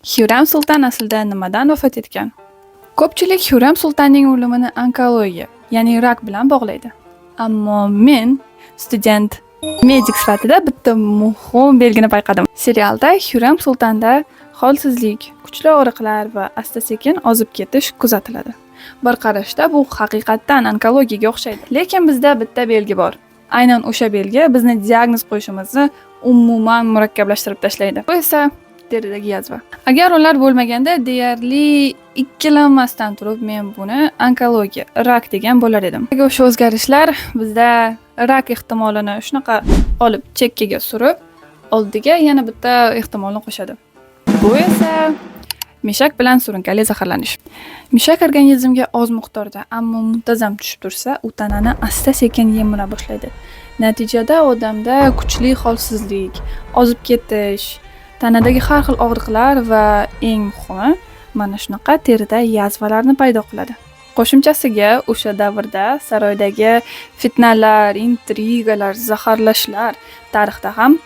Xurram Sulton aslida nimadan vafot etgan? Ko'pchilik Xurram Sultonning o'limini onkologiya, ya'ni rak bilan bog'laydi. Ammo men student medik sifatida bitta muhim belgini payqadim. Serialda Xurram Sultonda holsizlik, kuchli og'riqlar va asta-sekin ozib ketish kuzatiladi. Bir qarashda bu haqiqatdan onkologiyaga o'xshaydi. Lekin bizda bitta belgi bor. Aynan o'sha belgi bizni diagnoz qo'yishimizni umuman murakkablashtirib tashlaydi. Bu esa teridagi yazva. Agar ular bo'lmaganda deyarli ikkilanmasdan turib men buni onkologiya, rak degan bo'lar edim. O'sha o'zgarishlar bizda rak ehtimolini shunaqa olib chekkaga surib, oldiga yana bitta ehtimolni qo'shadi. Bu esa mishak bilan surunkali zaharlanish. Mishak organizmga oz miqdorda, ammo muntazam tushib tursa, u tanani asta-sekin yemira boshlaydi. Natijada odamda kuchli holsizlik, ozib ketish, tanadagi har xil og'riqlar va eng muhimi, mana shunaqa terida yazvalarni paydo qiladi. Qo'shimchasiga o'sha davrda saroydagi fitnalar, intrigalar, zaharlashlar tarixda ham,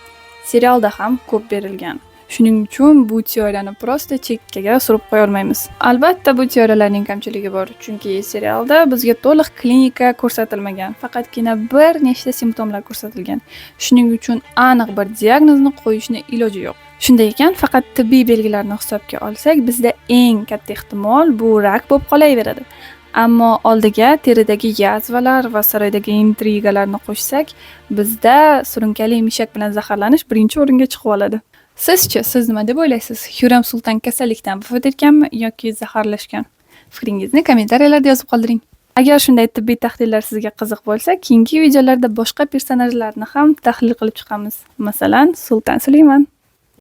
serialda ham ko'p berilgan. Shuning uchun bu teoriyani prosta chekkaga surib qo'ya olmaymiz. Albatta bu teoriyalarning kamchiligi bor, chunki serialda bizga to'liq klinika ko'rsatilmagan, faqatgina bir nechta simptomlar ko'rsatilgan. Shuning uchun aniq bir diagnozni qo'yishning iloji yo'q. Shunday ekan, faqat tibbiy belgilarni hisobga olsak, bizda eng katta ehtimol bu rak bo'lib qolaveradi. Ammo oldiga teridagi yazvalar va saroydagi intrigalarni qo'shsak, bizda surunkali mishak bilan zaharlanish birinchi o'ringa chiqib oladi. Sizchi, siz nima deb o'ylaysiz? Xurram Sulton kasallikdan vafot etganmi yoki zaharlashgan? Fikringizni kommentariyalarda yozib qoldiring. Agar shunday tibbiy tahlillar sizga qiziq bo'lsa, keyingi videolarda boshqa personajlarni ham tahlil qilib chiqamiz. Masalan, Sulton Sulaymon.